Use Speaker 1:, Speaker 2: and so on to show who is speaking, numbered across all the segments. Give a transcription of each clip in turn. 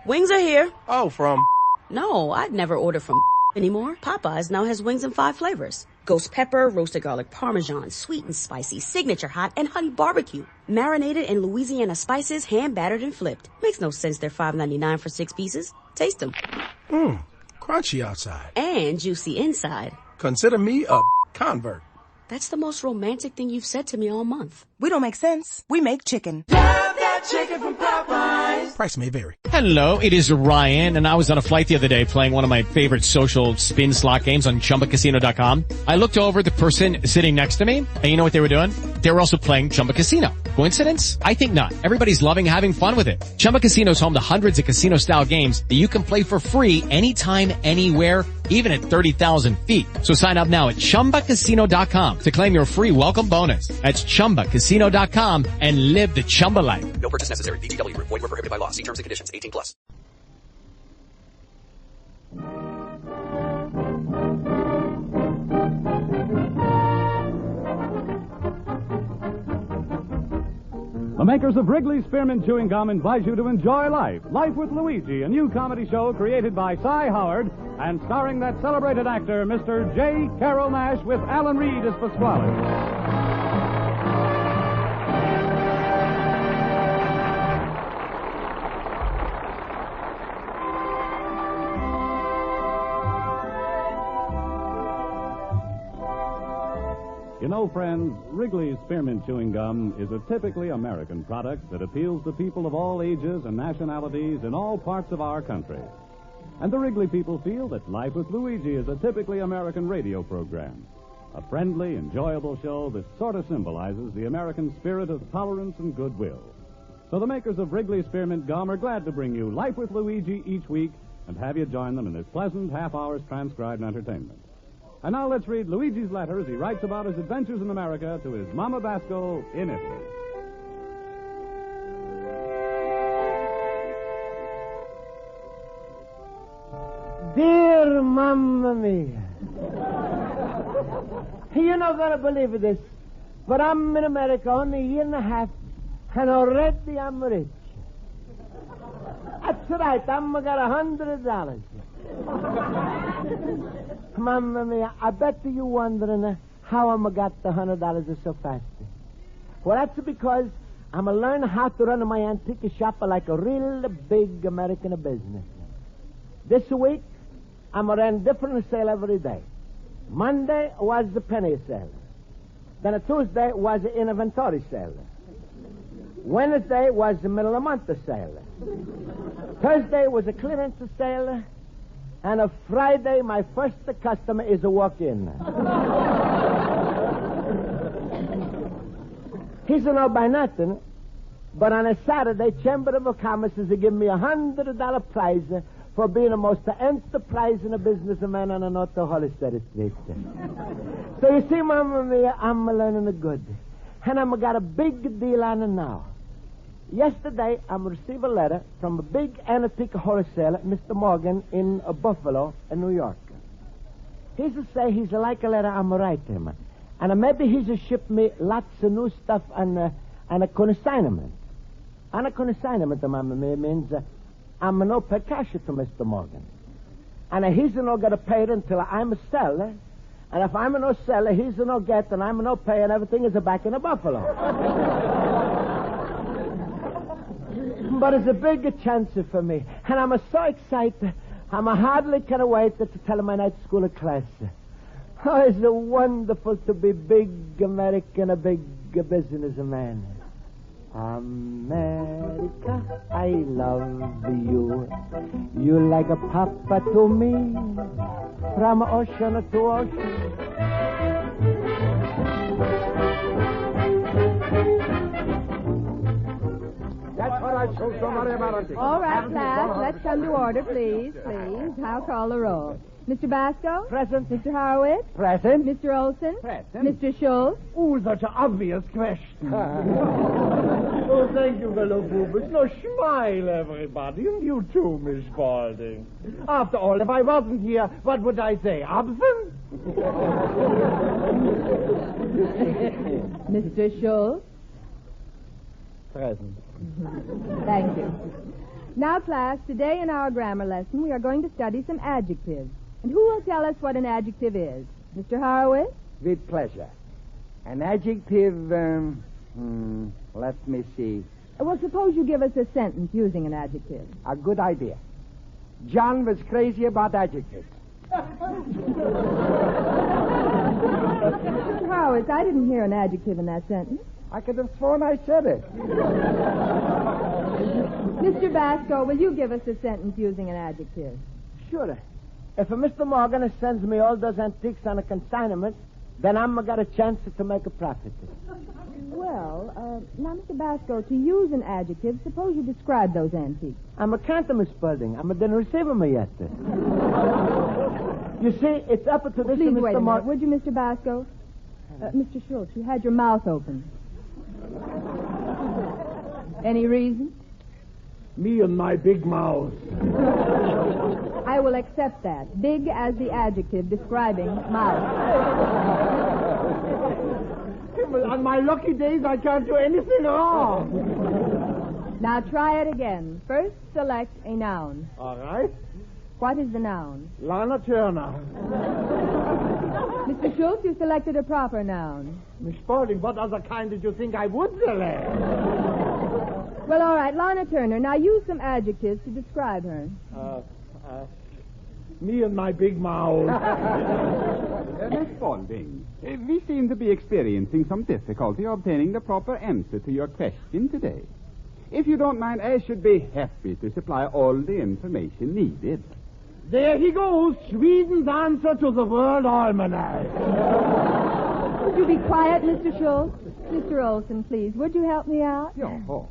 Speaker 1: Wings are here.
Speaker 2: Oh, from...
Speaker 1: No, I'd never order from anymore. Popeyes now has wings in 5 flavors. Ghost pepper, roasted garlic parmesan, sweet and spicy, signature hot, and honey barbecue. Marinated in Louisiana spices, hand battered and flipped. Makes no sense they're $5.99 for 6 pieces. Taste them.
Speaker 2: Crunchy outside.
Speaker 1: And juicy inside.
Speaker 2: Consider me a convert.
Speaker 1: That's the most romantic thing you've said to me all month.
Speaker 3: We don't make sense. We make chicken.
Speaker 4: Love that chicken from Popeyes.
Speaker 2: Price may vary.
Speaker 5: Hello, it is Ryan, and I was on a flight the other day playing one of my favorite social spin slot games on ChumbaCasino.com. I looked over the person sitting next to me, and you know what they were doing? They were also playing Chumba Casino. Coincidence? I think not. Everybody's loving having fun with it. Chumba Casino is home to hundreds of casino-style games that you can play for free anytime, anywhere, even at 30,000 feet. So sign up now at ChumbaCasino.com to claim your free welcome bonus. That's ChumbaCasino.com and live the Chumba life.
Speaker 6: No purchase necessary. VGW. Void where prohibited by law. See terms and conditions. 18+.
Speaker 7: The makers of Wrigley's Spearmint Chewing Gum invite you to enjoy Life. Life with Luigi, a new comedy show created by Cy Howard and starring that celebrated actor, Mr. J. Carroll Nash, with Alan Reed as Pasquale. You know, friends, Wrigley's Spearmint Chewing Gum is a typically American product that appeals to people of all ages and nationalities in all parts of our country. And the Wrigley people feel that Life with Luigi is a typically American radio program. A friendly, enjoyable show that sort of symbolizes the American spirit of tolerance and goodwill. So the makers of Wrigley's Spearmint Gum are glad to bring you Life with Luigi each week and have you join them in this pleasant half-hour's transcribed entertainment. And now let's read Luigi's letter as he writes about his adventures in America to his Mama Basco in Italy.
Speaker 8: Dear Mamma Mia. You're not going to believe this, but I'm in America only a year and a half, and already I'm rich. That's right, I'm got $100. Mamma Mia, I bet you wondering how I'm got the $100 so fast. Well, that's because I'm a learn how to run my antique shop like a real big American business. This week, I'm running different sale every day. Monday was the penny sale. Then a Tuesday was the inventory sale. Wednesday was the middle of the month sale. Thursday was a clearance sale. And a Friday, my first customer is a walk-in. He's a no by nothing, but on a Saturday, Chamber of Commerce is to give me $100 prize for being the most enterprising businessman on the North Hollister Street. So you see, Mamma Mia, I'm learning the good. And I'm got a big deal on it now. Yesterday, I received a letter from a big antique wholesaler, Mr. Morgan, in Buffalo, in New York. He's to say he's like a letter I'm writing him. And maybe he's to ship me lots of new stuff on a consignment. On a consignment, Mamma Mia, means I'm no pay cash to Mr. Morgan. And he's no going to pay it until I'm a seller. And if I'm no seller, he's no get, and I'm no pay, and everything is back in Buffalo. But it's a big chance for me. And I'm so excited. I'm hardly can wait to tell my night school class. Oh, it's wonderful to be big American, a big businessman. America, I love you. You like a papa to me. From ocean to ocean.
Speaker 9: All right, class, let's come to order, please. I'll call the roll. Mr. Basco?
Speaker 8: Present.
Speaker 9: Mr. Horowitz?
Speaker 8: Present.
Speaker 9: Mr. Olson?
Speaker 8: Present.
Speaker 9: Mr. Schultz?
Speaker 8: Oh, such an obvious question. Oh, thank you, fellow boobers. No, smile, everybody. And you too, Miss Spaulding. After all, if I wasn't here, what would I say? Absent?
Speaker 9: Mr. Schultz?
Speaker 8: Present.
Speaker 9: Thank you. Now, class, today in our grammar lesson, we are going to study some adjectives. And who will tell us what an adjective is? Mr. Horowitz?
Speaker 10: With pleasure. An adjective, let me see.
Speaker 9: Well, suppose you give us a sentence using an adjective.
Speaker 10: A good idea. John was crazy about adjectives.
Speaker 9: Mr. Horowitz, I didn't hear an adjective in that sentence.
Speaker 10: I could have sworn I said it.
Speaker 9: Mr. Basco, will you give us a sentence using an adjective?
Speaker 8: Sure. If Mr. Morgan sends me all those antiques on a consignment, then I'm got a chance to make a profit.
Speaker 9: Well, now, Mr. Basco, to use an adjective, suppose you describe those antiques.
Speaker 8: I'm a can't, Miss Spalding. I didn't receive them yet. You see, it's up to this
Speaker 9: Please
Speaker 8: Mr.
Speaker 9: wait a minute,
Speaker 8: Morgan.
Speaker 9: would you, Mr. Basco? Mr. Schultz, you had your mouth open. Any reason?
Speaker 2: Me and my big mouth.
Speaker 9: I will accept that. Big as the adjective describing mouth.
Speaker 8: On my lucky days, I can't do anything wrong.
Speaker 9: Now try it again. First, select a noun.
Speaker 8: All right.
Speaker 9: What is the noun?
Speaker 8: Lana Turner.
Speaker 9: Mr. Schultz, you selected a proper noun.
Speaker 8: Miss Spalding, what other kind did you think I would select?
Speaker 9: Well, all right, Lana Turner. Now use some adjectives to describe her.
Speaker 2: Me and my big mouth.
Speaker 11: Miss Spalding, we seem to be experiencing some difficulty obtaining the proper answer to your question today. If you don't mind, I should be happy to supply all the information needed.
Speaker 2: There he goes, Sweden's answer to the World Almanac.
Speaker 9: Would you be quiet, Mr. Schultz? Mr. Olson, please, would you help me out?
Speaker 11: Yo.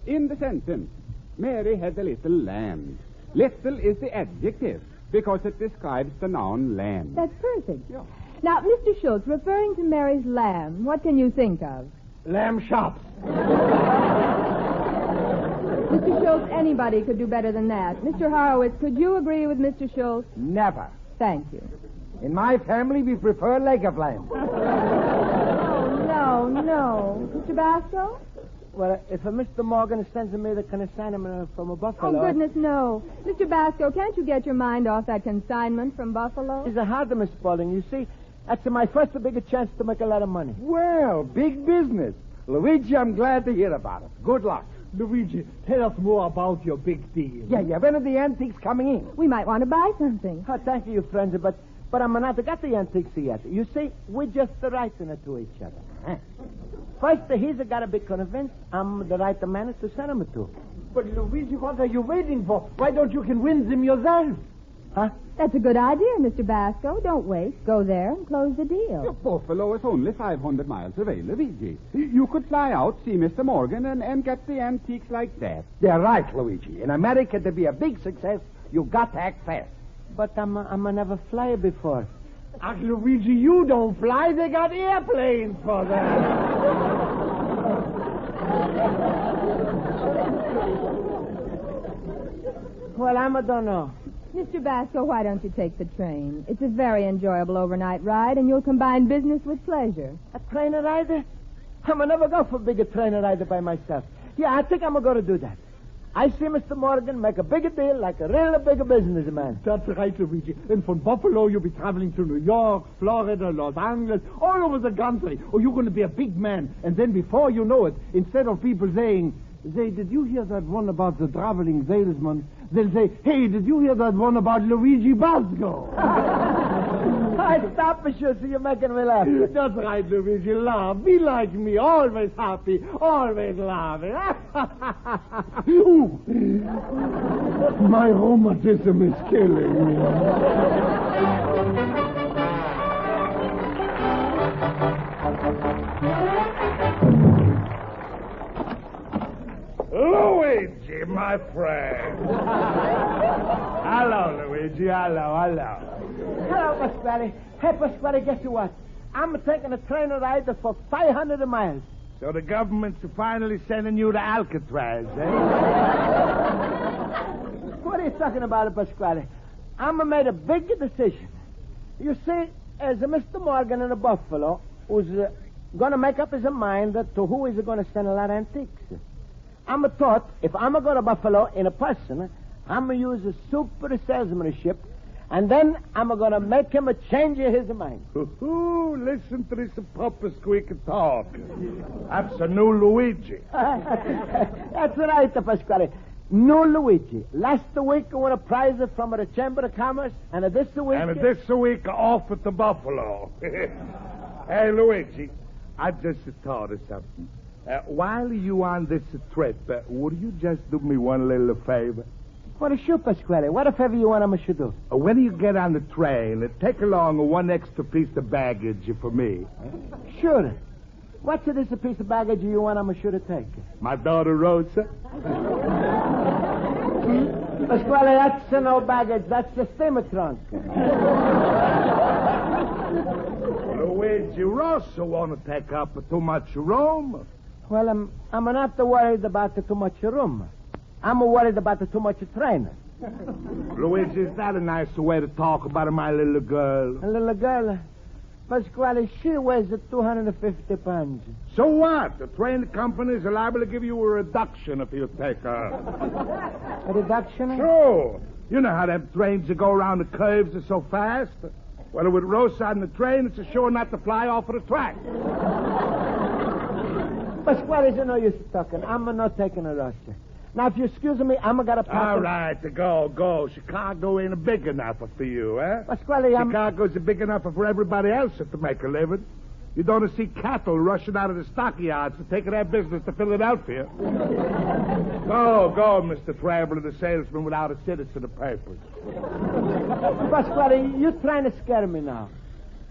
Speaker 11: In the sentence, Mary had a little lamb. Little is the adjective because it describes the noun lamb.
Speaker 9: That's perfect.
Speaker 11: Yeah.
Speaker 9: Now, Mr. Schultz, referring to Mary's lamb, what can you think of?
Speaker 2: Lamb chops.
Speaker 9: Mr. Schultz, anybody could do better than that. Mr. Horowitz, could you agree with Mr. Schultz?
Speaker 10: Never.
Speaker 9: Thank you.
Speaker 10: In my family, we prefer leg of lamb.
Speaker 9: No. Mr. Basco?
Speaker 8: Well, if Mr. Morgan sends me the consignment from a buffalo...
Speaker 9: Oh, goodness, no. Mr. Basco, can't you get your mind off that consignment from Buffalo?
Speaker 8: It's a hard, Miss Spalding. You see, that's my first big chance to make a lot of money.
Speaker 10: Well, big business. Luigi, I'm glad to hear about it. Good luck.
Speaker 2: Luigi, tell us more about your big deal.
Speaker 10: Yeah. When are the antiques coming in?
Speaker 9: We might want to buy something.
Speaker 8: Oh, thank you, friends, but I'm not got the antiques yet. You see, we're just writing it to each other. Huh? First, he's got to be convinced I'm the right man to send him to.
Speaker 2: But, Luigi, what are you waiting for? Why don't you convince him yourself?
Speaker 8: Huh?
Speaker 9: That's a good idea, Mr. Basco. Don't wait. Go there and close the deal.
Speaker 11: Buffalo is only 500 miles away, Luigi. You could fly out, see Mr. Morgan, and get the antiques like that.
Speaker 10: They're right, Luigi. In America, to be a big success, you got to act fast.
Speaker 8: But I'm never fly before.
Speaker 2: Ach, Luigi, you don't fly. They got airplanes for that.
Speaker 8: Well, I don't know.
Speaker 9: Mr. Basco, why don't you take the train? It's a very enjoyable overnight ride, and you'll combine business with pleasure.
Speaker 8: A train rider? I'm never go for a big train rider by myself. Yeah, I think I'm going to do that. I see Mr. Morgan make a big deal like a real big businessman.
Speaker 2: That's right, Luigi. And from Buffalo, you'll be traveling to New York, Florida, Los Angeles, all over the country. Oh, you're going to be a big man. And then before you know it, instead of people saying, did you hear that one about the traveling salesman? They'll say, hey, did you hear that one about Luigi Basco?
Speaker 8: Stop, monsieur, so you're making me laugh.
Speaker 2: That's right, Luigi. Laugh. Be like me. Always happy. Always laughing. Ooh. My rheumatism is killing me.
Speaker 12: Luigi, my friend. Hello, Luigi. Hello.
Speaker 8: Hello, Pasquale. Hey, Pasquale, guess what? I'm taking a train ride for 500 miles.
Speaker 12: So the government's finally sending you to Alcatraz, eh?
Speaker 8: What are you talking about, Pasquale? I'm made a big decision. You see, as Mr. Morgan in Buffalo who's going to make up his mind to who is going to send a lot of antiques. I'm a thought, if I'm going to go to Buffalo in a person, I'm going to use a super salesmanship, and then I'm going to make him a change of his mind.
Speaker 12: Ooh, listen to this papa squeak talk. That's a new Luigi.
Speaker 8: That's right, Pasquale. New Luigi. Last week I won a prize from the Chamber of Commerce, and this week...
Speaker 12: And this week off at the Buffalo. Hey, Luigi, I just thought of something. While you on this trip, would you just do me one little favor?
Speaker 8: What a sure, Pasquale. What a favor you want I should do?
Speaker 12: When you get on the train, take along one extra piece of baggage for me.
Speaker 8: Sure. What's this piece of baggage you want I should take?
Speaker 12: My daughter, Rosa.
Speaker 8: Pasquale, that's no baggage. That's the steamer trunk.
Speaker 12: Luigi, Rosa want to take up too much room.
Speaker 8: Well, I'm not worried about too much room. I'm worried about too much train.
Speaker 12: Luigi, is that a nice way to talk about my little girl?
Speaker 8: A little girl? Pasquale, she weighs 250 pounds.
Speaker 12: So what? The train companies are liable to give you a reduction if you take her.
Speaker 8: A reduction?
Speaker 12: Sure. You know how them trains that go around the curves are so fast. Well, with Rosa on the train, it's a sure not to fly off of the track.
Speaker 8: Pasquale, you know you're talking. I'm not taking a Rosa. Now, if you excuse me, I'm going to pack...
Speaker 12: All right, go. Chicago ain't big enough for you, eh?
Speaker 8: Pasquale,
Speaker 12: Chicago's big enough for everybody else to make a living. You don't see cattle rushing out of the stockyards to take their business to Philadelphia. Go, Mr. Traveler, the salesman without a citizen of papers.
Speaker 8: Pasquale, you're trying to scare me now.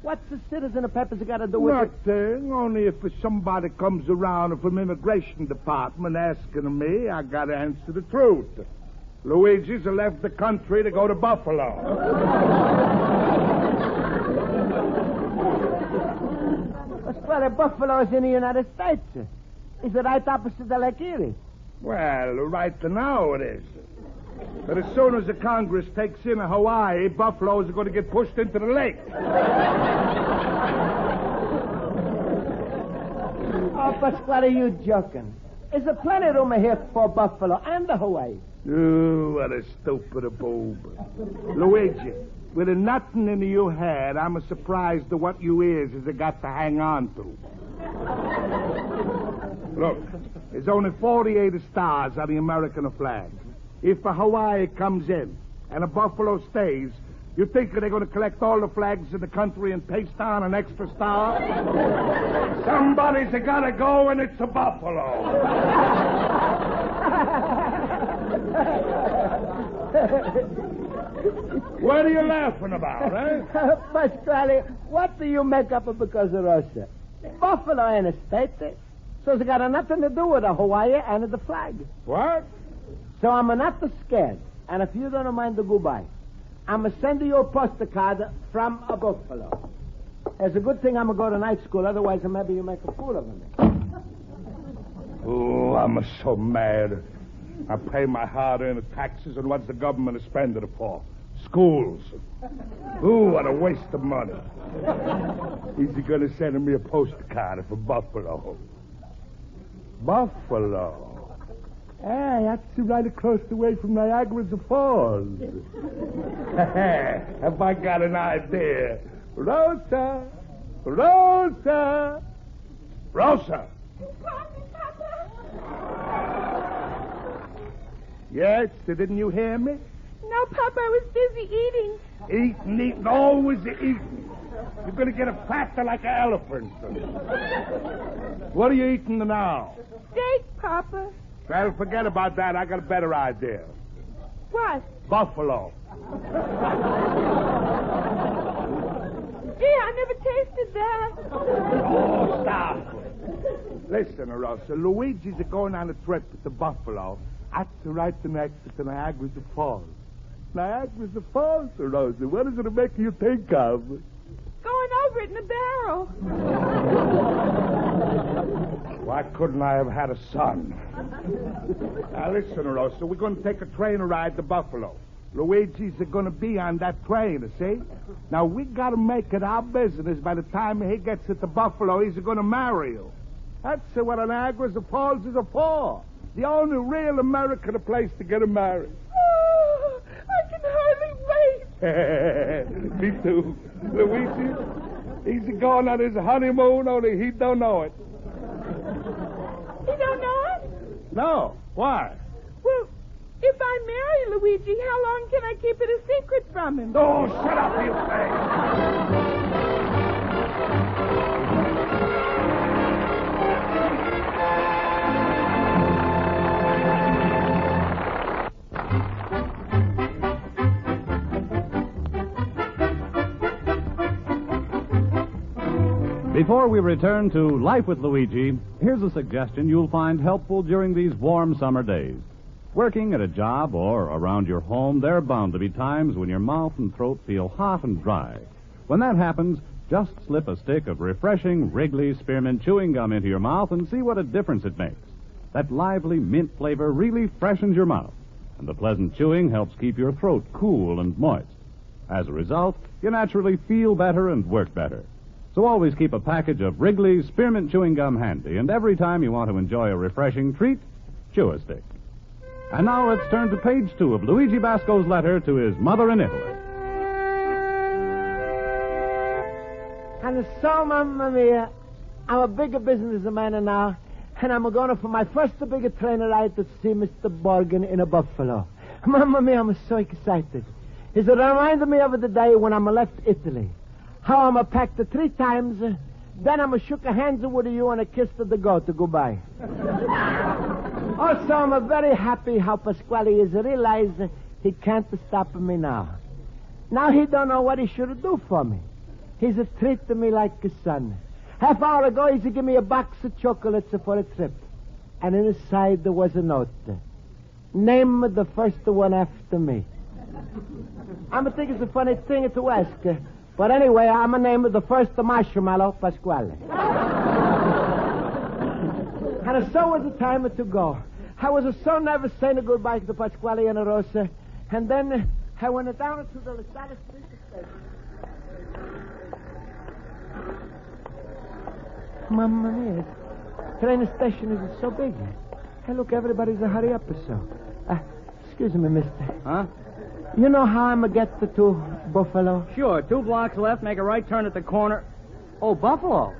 Speaker 8: What's the citizen of papers got to do with it?
Speaker 12: Nothing. Only if somebody comes around from immigration department asking me, I got to answer the truth. Luigi's left the country to go to Buffalo.
Speaker 8: Pasquale, Buffalo is in the United States. It's the right opposite of Lake Erie.
Speaker 12: Well, right now it is. But as soon as the Congress takes in Hawaii, buffaloes are going to get pushed into the lake.
Speaker 8: Oh, Pasquale, you joking. Is there plenty of room here for Buffalo and the Hawaii?
Speaker 12: Ooh, what a stupid boob. Luigi, with nothing in your head, I'm surprised at what you is got to hang on to. Look, there's only 48 stars on the American flag. If Hawaii comes in and a buffalo stays, you think they're going to collect all the flags in the country and paste on an extra star? Somebody's got to go, and it's a buffalo. What are you laughing about, eh?
Speaker 8: Pasquale, what do you make up because of Rosa? Buffalo ain't a state, so it's got nothing to do with the Hawaii and the flag.
Speaker 12: What?
Speaker 8: So I'm not scared. And if you don't mind the goodbye, I'm going to send you a postcard from a Buffalo. It's a good thing I'm going to go to night school, otherwise maybe you make a fool of me.
Speaker 12: Oh, I'm so mad. I pay my hard-earned taxes, and what's the government spending it for? Schools. Ooh, what a waste of money. Is he going to send me a postcard from Buffalo? Buffalo. Hey, that's right across the way from Niagara Falls. Have I got an idea? Rosa! Rosa! Rosa! Yes, didn't you hear me?
Speaker 13: No, Papa, I was busy eating.
Speaker 12: Eating, always eating. You're going to get a fatter like an elephant. What are you eating now?
Speaker 13: Steak, Papa.
Speaker 12: Well, forget about that. I got a better idea.
Speaker 13: What?
Speaker 12: Buffalo.
Speaker 13: Gee, I never tasted that.
Speaker 12: Oh, stop. Listen, Rosa, Luigi's going on a trip to Buffalo. That's right next to Niagara Falls. Niagara Falls, Rosa. What is it make you think of?
Speaker 13: Going over it in a barrel.
Speaker 12: Why couldn't I have had a son? Now, listen, Rosa, we're going to take a train ride to Buffalo. Luigi's going to be on that train, see? Now, we got to make it our business. By the time he gets to Buffalo, he's going to marry you. That's what Niagara Falls is for. the only real American place to get married.
Speaker 13: Oh, I can hardly wait.
Speaker 12: Me too. Luigi, he's going on his honeymoon, only he don't know it.
Speaker 13: You don't know it?
Speaker 12: No. Why?
Speaker 13: Well, if I marry Luigi, how long can I keep it a secret from him?
Speaker 12: Oh, shut up, you thing.
Speaker 7: Before we return to Life with Luigi, here's a suggestion you'll find helpful during these warm summer days. Working at a job or around your home, there are bound to be times when your mouth and throat feel hot and dry. When that happens, just slip a stick of refreshing Wrigley Spearmint chewing gum into your mouth and see what a difference it makes. That lively mint flavor really freshens your mouth, and the pleasant chewing helps keep your throat cool and moist. As a result, you naturally feel better and work better. So always keep a package of Wrigley's Spearmint Chewing Gum handy, and every time you want to enjoy a refreshing treat, chew a stick. And now let's turn to page 2 of Luigi Basco's letter to his mother in Italy.
Speaker 8: And so, Mamma Mia, I'm a bigger businessman now, and I'm going for my first bigger train ride to see Mr. Borgen in a Buffalo. Mamma Mia, I'm so excited. It reminded me of the day when I left Italy. How I'm packed 3 times, then I'm shook hands with you and a kiss to the goodbye. Also, I'm very happy how Pasquale has realized he can't stop me now. Now he don't know what he should do for me. He's treating me like a son. Half hour ago, he's give me a box of chocolates for a trip. And inside there was a note. Name the first one after me. I'm thinking it's a funny thing to ask. But anyway, I'm going to name the first marshmallow Pasquale. And so was the time to go. I was so nervous saying goodbye to Pasquale and Rosa. And then I went down to the Lasada Street station. Mamma mia, train station is so big. Hey, look, everybody's a hurry up or so. Excuse me, mister.
Speaker 14: Huh?
Speaker 8: You know how I'm going to get to Buffalo?
Speaker 14: Sure. 2 blocks left, make a right turn at the corner. Oh, Buffalo.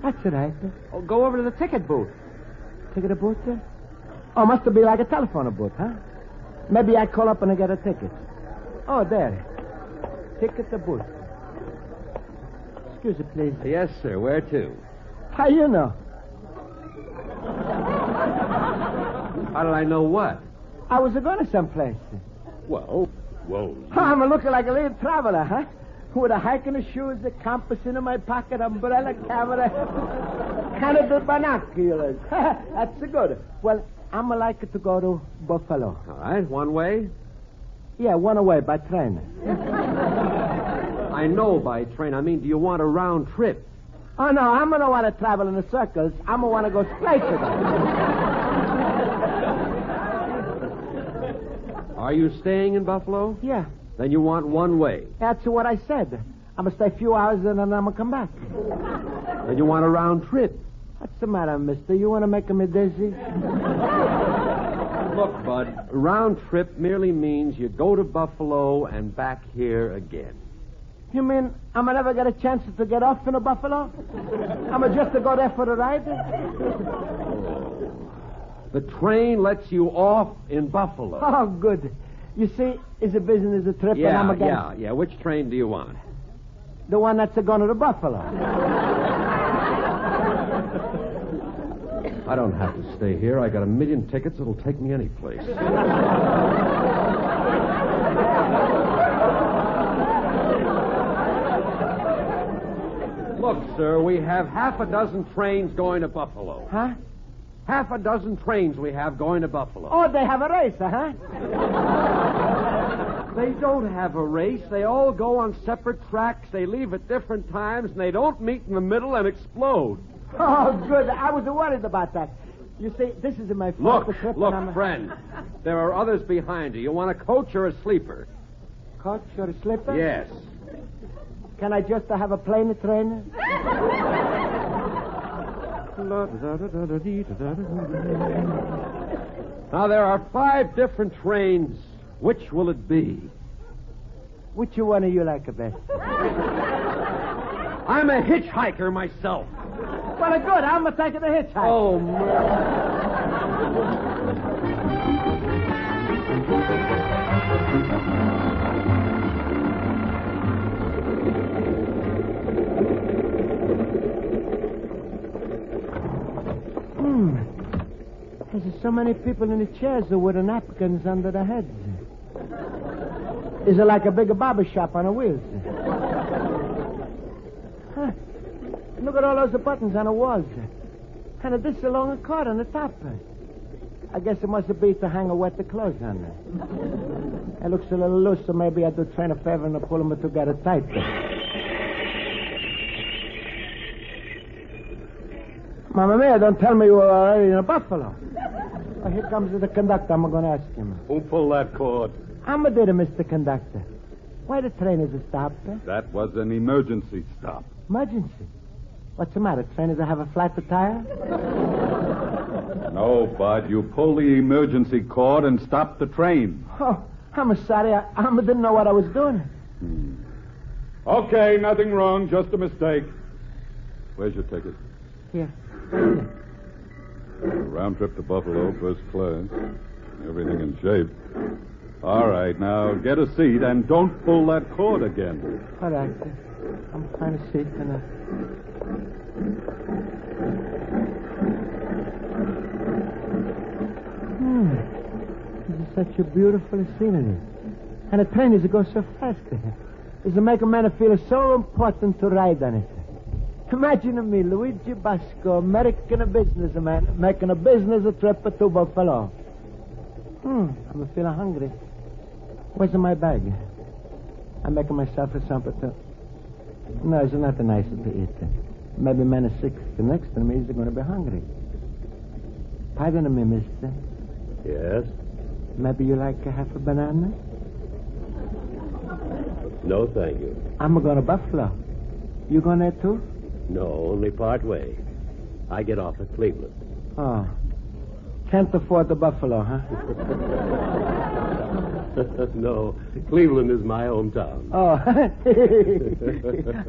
Speaker 8: That's right.
Speaker 14: Oh, go over to the ticket booth.
Speaker 8: Ticket booth? Oh, must be like a telephone booth, huh? Maybe I call up and I get a ticket. Oh, there. Ticket booth. Excuse me, please.
Speaker 14: Yes, sir. Where to?
Speaker 8: How you know?
Speaker 14: How did I know what?
Speaker 8: I was going to someplace.
Speaker 14: Well.
Speaker 8: I'm looking like a little traveler, huh? With a hiking shoes, a compass in my pocket, umbrella, camera, kind of the binoculars. That's good. Well, I'm like to go to Buffalo.
Speaker 14: All right. One way?
Speaker 8: Yeah, one way by train.
Speaker 14: I know by train. I mean, do you want a round trip?
Speaker 8: Oh, no, I'm going to want to travel in the circles. I'm going to want to go straight to them.
Speaker 14: Are you staying in Buffalo?
Speaker 8: Yeah.
Speaker 14: Then you want one way.
Speaker 8: That's what I said. I'm going to stay a few hours and then I'm going to come back.
Speaker 14: Then you want a round trip.
Speaker 8: What's the matter, mister? You want to make me dizzy?
Speaker 14: Look, Bud, a round trip merely means you go to Buffalo and back here again.
Speaker 8: You mean I'm going to never get a chance to get off in a Buffalo? I'm going to just go there for the ride?
Speaker 14: The train lets you off in Buffalo.
Speaker 8: Oh, good. You see, it's a business trip and I'm going to...
Speaker 14: Yeah. Which train do you want?
Speaker 8: The one that's going to the Buffalo.
Speaker 14: I don't have to stay here. I got 1 million tickets that'll take me any place. Look, sir, we have 6 trains going to Buffalo.
Speaker 8: Huh?
Speaker 14: 6 trains we have going to Buffalo.
Speaker 8: Oh, they have a race, huh?
Speaker 14: They don't have a race. They all go on separate tracks. They leave at different times, and they don't meet in the middle and explode.
Speaker 8: Oh, good. I was worried about that. You see, this is my first trip.
Speaker 14: Look, friend. There are others behind you. You want a coach or a sleeper?
Speaker 8: Coach or a sleeper?
Speaker 14: Yes.
Speaker 8: Can I just have a plain train?
Speaker 14: Now, there are 5 different trains. Which will it be?
Speaker 8: Which one of you like the best?
Speaker 14: I'm a hitchhiker myself.
Speaker 8: Well, good. I'm a taking the hitchhike.
Speaker 14: Oh, man.
Speaker 8: There's so many people in the chairs with the napkins under their heads. Is it like a big barber shop on a wheels? Huh. Look at all those buttons on the walls. And this along a cord on the top. I guess it must be to hang a wet clothes on there. It looks a little loose, so maybe I do train a favor and pull them together tight. Mamma mia, don't tell me you were already in a buffalo. Well, here comes the conductor. I'm going to ask him.
Speaker 7: Who pulled that cord?
Speaker 8: I'm a did, Mr. Conductor. Why the train is stopped?
Speaker 7: That was an emergency stop.
Speaker 8: Emergency? What's the matter? Train does have a flat tire?
Speaker 7: No, Bud. You pulled the emergency cord and stopped the train.
Speaker 8: Oh, I'm sorry. I didn't know what I was doing.
Speaker 7: Okay, nothing wrong. Just a mistake. Where's your ticket?
Speaker 8: Here.
Speaker 7: Round trip to Buffalo, first class. Everything in shape. All right, now get a seat and don't pull that cord again.
Speaker 8: All right. I'm trying to see. This is such a beautiful scenery. And the train is going so fast. It's to make a man feel so important to ride on it. Imagine me, Luigi Basco, American businessman, making a business trip to Buffalo. I'm feeling hungry. Where's my bag? I'm making myself something to... No, it's not nice to eat. Maybe man is sick. The next to me is going to be hungry. Pardon me, mister.
Speaker 15: Yes?
Speaker 8: Maybe you like half a banana?
Speaker 15: No, thank you.
Speaker 8: I'm going to Buffalo. You going there too?
Speaker 15: No, only part way. I get off at Cleveland.
Speaker 8: Oh. Can't afford the Buffalo, huh?
Speaker 15: No, Cleveland is my hometown.
Speaker 8: Oh.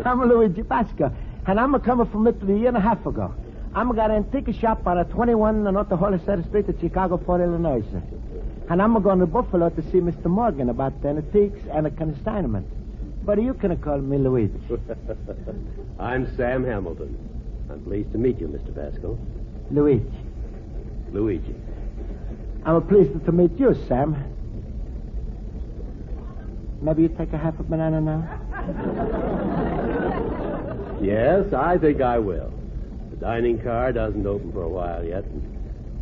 Speaker 8: I'm Luigi Basco, and I'm coming from Italy a year and a half ago. I'm got an antique shop on a 21 North Hollister Street in Chicago, Fort Illinois. And I'm going to Buffalo to see Mr. Morgan about the antiques and the consignment. But you can call me Luigi.
Speaker 15: I'm Sam Hamilton. I'm pleased to meet you, Mr. Pasquale.
Speaker 8: Luigi. I'm pleased to meet you, Sam. Maybe you take a half a banana now?
Speaker 15: Yes, I think I will. The dining car doesn't open for a while yet, and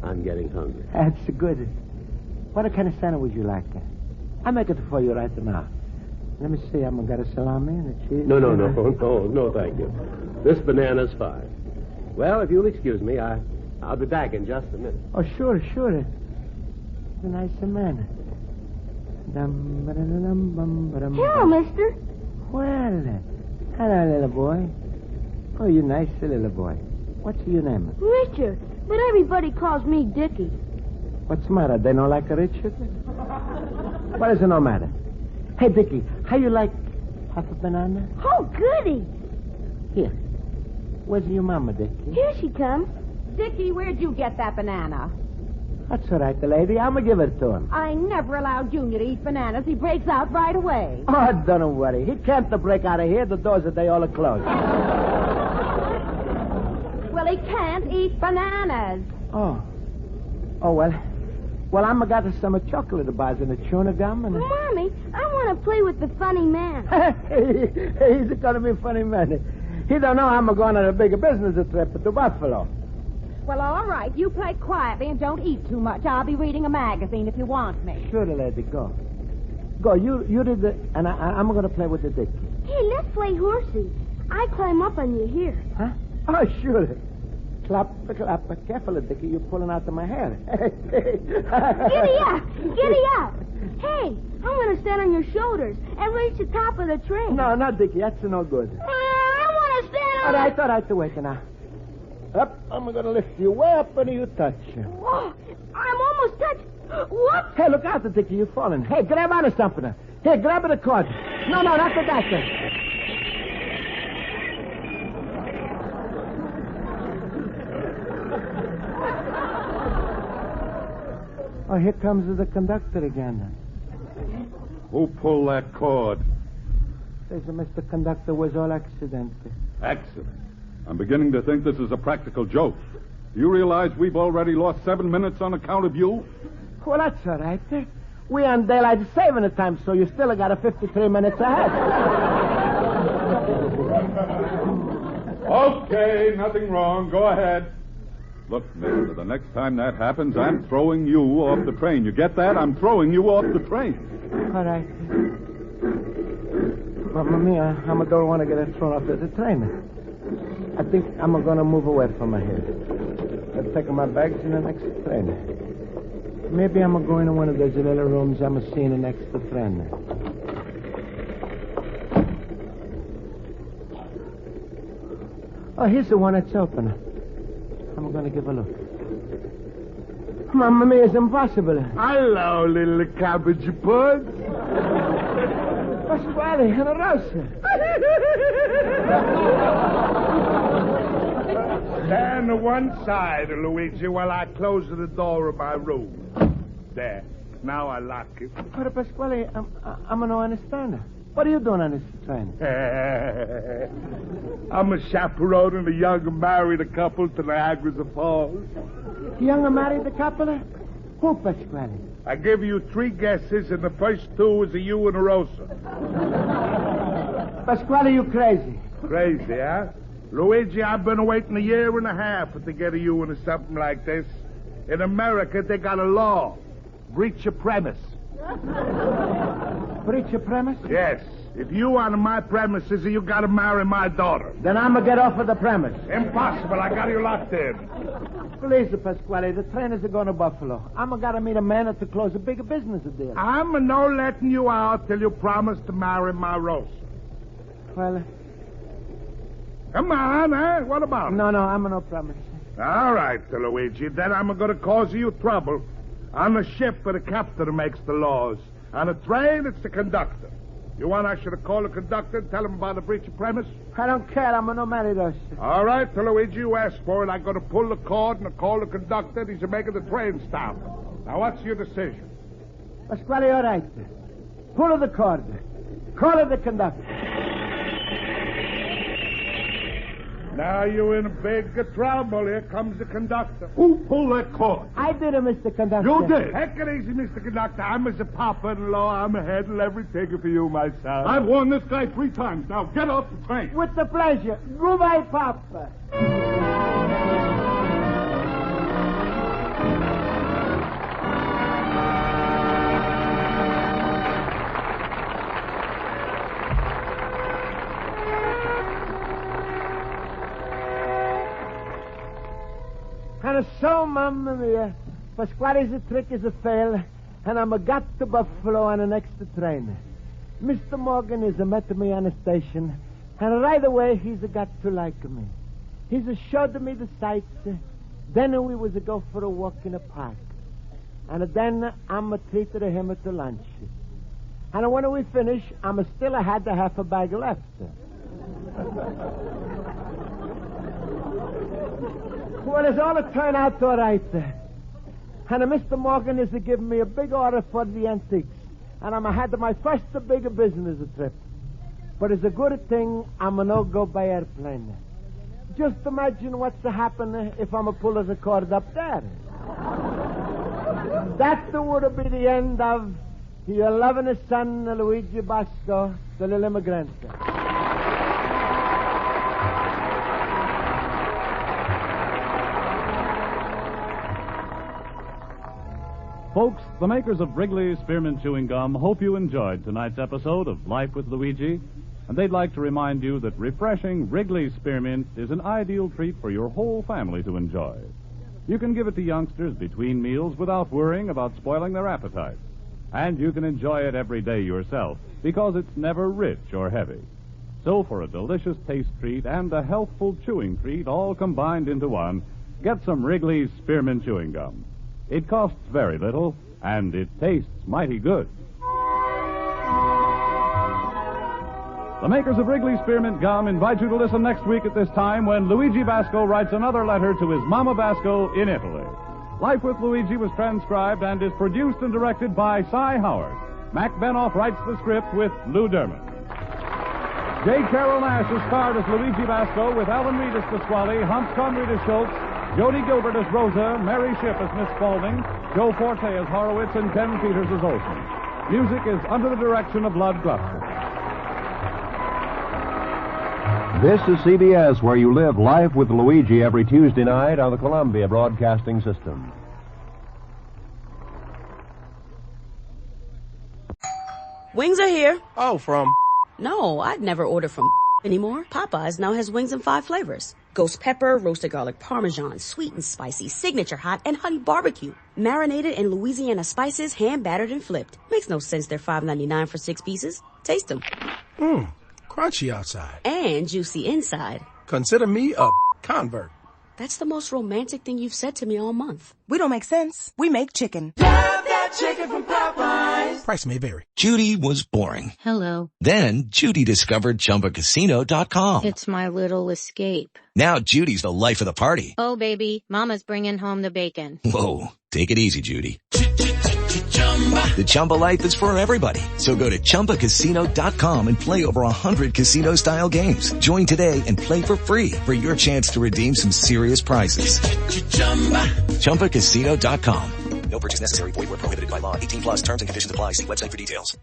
Speaker 15: I'm getting hungry.
Speaker 8: That's good. What kind of sandwich would you like? I'll make it for you right now. Let me see. I'm going to get a salami and a cheese.
Speaker 15: No, thank you. This banana's fine. Well, if you'll excuse me, I'll be back in just a minute.
Speaker 8: Oh, sure. He's a nice man.
Speaker 16: Hello, mister.
Speaker 8: Well, hello, little boy. Oh, you nice little boy. What's your name?
Speaker 16: Richard, but everybody calls me Dickie.
Speaker 8: What's the matter? They don't like a Richard? What is it no matter? Hey, Dickie, how you like half a banana?
Speaker 16: Oh, goody.
Speaker 8: Here. Where's your mama, Dickie?
Speaker 16: Here she comes.
Speaker 17: Dickie, where'd you get that banana?
Speaker 8: That's all right, the lady. I'm going to give it to him.
Speaker 17: I never allow Junior to eat bananas. He breaks out right away.
Speaker 8: Oh, don't worry. He can't break out of here. The doors are all closed.
Speaker 17: Well, he can't eat bananas.
Speaker 8: Oh, well, I'm got some chocolate bars and a chewing gum and...
Speaker 16: Mommy, I want to play with the funny man.
Speaker 8: He's going to be a funny man. He don't know I'm going on a big business trip to Buffalo.
Speaker 17: Well, all right. You play quietly and don't eat too much. I'll be reading a magazine if you want me.
Speaker 8: Sure, lady, go. Go, you read the... And I'm going to play with the Dickie.
Speaker 16: Hey, let's play horsey. I climb up on you here.
Speaker 8: Huh? Oh, sure. Clap. Careful, Dickie. You're pulling out of my hair.
Speaker 16: Giddy up. Hey, I'm going to stand on your shoulders and reach the top of the train.
Speaker 8: No, Dickie. That's no good.
Speaker 16: I want to stand on...
Speaker 8: All right. Wait now. Up. I'm going to lift you way up and you touch.
Speaker 16: Whoa, I'm almost touching Whoops!
Speaker 8: Hey, look out, Dickie, you're falling. Hey, grab onto something. Here, grab the cord. No, not the doctor. Oh, here comes the conductor again.
Speaker 12: Who pulled that cord?
Speaker 8: Says Mr. Conductor was all accident.
Speaker 18: Accident? I'm beginning to think this is a practical joke. Do you realize we've already lost 7 minutes on account of you?
Speaker 8: Well, that's all right. We on daylight saving the time, so you still got a 53 minutes ahead.
Speaker 18: Okay, nothing wrong. Go ahead. Look, mister, the next time that happens, I'm throwing you off the train. You get that? I'm throwing you off the train.
Speaker 8: All right. Mamma mia, I don't want to get thrown off the train. I think I'm going to move away from here. I'll take my bags in the next train. Maybe I'm going to one of those little rooms I'm seeing the next train. Oh, here's the one that's open. I'm going to give a look. Mamma mia, it's impossible.
Speaker 12: Hello, little cabbage puds.
Speaker 8: Pasquale and Rosa.
Speaker 12: Stand to one side, Luigi, while I close the door of my room. There. Now I lock it.
Speaker 8: But Pasquale, I'm no understand. What are you doing on this train?
Speaker 12: I'm a chaperoning a young married couple to Niagara Falls.
Speaker 8: Young and married couple? Who, Pasquale?
Speaker 12: I give you 3 guesses, and the first 2 is a you and a Rosa.
Speaker 8: Pasquale, you crazy.
Speaker 12: Crazy, huh? Luigi, I've been waiting 1.5 years to get a you into something like this. In America, they got a law. Breach of premise.
Speaker 8: Breach of premise?
Speaker 12: Yes. If you on my premises, you got to marry my daughter.
Speaker 8: Then I'm going to get off of the premise.
Speaker 12: Impossible. I got you locked in.
Speaker 8: Please, Pasquale, the train is going to Buffalo. I'm going to meet a man to close a big business deal.
Speaker 12: I'm no letting you out till you promise to marry my Rosa.
Speaker 8: Well...
Speaker 12: Come on, eh? What about it?
Speaker 8: No, I'm no promise.
Speaker 12: All right, Luigi. Then I'm going to cause you trouble. On the ship, the captain makes the laws. On a train, it's the conductor. You want I should have called the conductor and tell him about the breach of premise?
Speaker 8: I don't care. I'm no married us.
Speaker 12: All right, Luigi, you asked for it. I'm going to pull the cord and call the conductor. He's making the train stop. Now, what's your decision?
Speaker 8: Pasquale, all right. Pull the cord. Call the conductor.
Speaker 12: Now you're in big trouble. Here comes the conductor.
Speaker 18: Who pulled that cord?
Speaker 8: I did it, Mr. Conductor.
Speaker 18: You did?
Speaker 12: Take it easy, Mr. Conductor. I'm as a papa-in-law. I'm handle everything for you, my son.
Speaker 18: I've warned this guy 3 times. Now get off the train.
Speaker 8: With the pleasure. Goodbye, Papa. And so, Mamma mia, Pasquale's trick is a fail, and I'm a got to Buffalo on the next train. Mr. Morgan is a met me on the station, and right away he's a got to like me. He's a showed me the sights, then we was a go for a walk in a park, and then I'm a treated him at the lunch. And when we finish, I'm still had the half a bag left. Well, it's all turned out all right. And Mr. Morgan is giving me a big order for the antiques. And I'm had my first big business trip. But it's a good thing I'm no go by airplane. Just imagine what's to happen if I'm a pull the cord up there. That would be the end of your loving son, Luigi Basco, the little immigrant.
Speaker 7: Folks, the makers of Wrigley Spearmint Chewing Gum hope you enjoyed tonight's episode of Life with Luigi, and they'd like to remind you that refreshing Wrigley Spearmint is an ideal treat for your whole family to enjoy. You can give it to youngsters between meals without worrying about spoiling their appetite. And you can enjoy it every day yourself, because it's never rich or heavy. So for a delicious taste treat and a healthful chewing treat all combined into one, get some Wrigley's Spearmint Chewing Gum. It costs very little, And it tastes mighty good. The makers of Wrigley Spearmint Gum invite you to listen next week at this time when Luigi Basco writes another letter to his Mama Basco in Italy. Life with Luigi was transcribed and is produced and directed by Cy Howard. Mac Benoff writes the script with Lou Dermott. J. Carroll Nash is starred as Luigi Basco with Alan Reed as Pasquale, Hans Conried as Schultz, Jody Gilbert as Rosa, Mary Shipp as Miss Spaulding, Joe Forte as Horowitz, and Ken Peters as Olson. Music is under the direction of Lud Gluskin.
Speaker 19: This is CBS, where you live Life with Luigi every Tuesday night on the Columbia Broadcasting System.
Speaker 1: Wings are here.
Speaker 20: Oh, from?
Speaker 1: No, I'd never order from anymore. Popeyes now has wings in 5 flavors. Ghost pepper, roasted garlic parmesan, sweet and spicy, signature hot, and honey barbecue. Marinated in Louisiana spices, hand battered and flipped. Makes no sense they're $5.99 for 6 pieces. Taste them.
Speaker 20: Crunchy outside.
Speaker 1: And juicy inside.
Speaker 20: Consider me a convert.
Speaker 1: That's the most romantic thing you've said to me all month.
Speaker 3: We don't make sense. We make chicken.
Speaker 4: Love that chicken from Popeyes.
Speaker 20: Price may vary.
Speaker 21: Judy was boring.
Speaker 22: Hello.
Speaker 21: Then Judy discovered ChumbaCasino.com.
Speaker 22: It's my little escape.
Speaker 21: Now Judy's the life of the party.
Speaker 22: Oh, baby, mama's bringing home the bacon.
Speaker 21: Whoa, take it easy, Judy. The Chumba life is for everybody. So go to ChumbaCasino.com and play over 100 casino-style games. Join today and play for free for your chance to redeem some serious prizes. ChumbaCasino.com.
Speaker 6: No purchase necessary. Void where prohibited by law. 18+ terms and conditions apply. See website for details.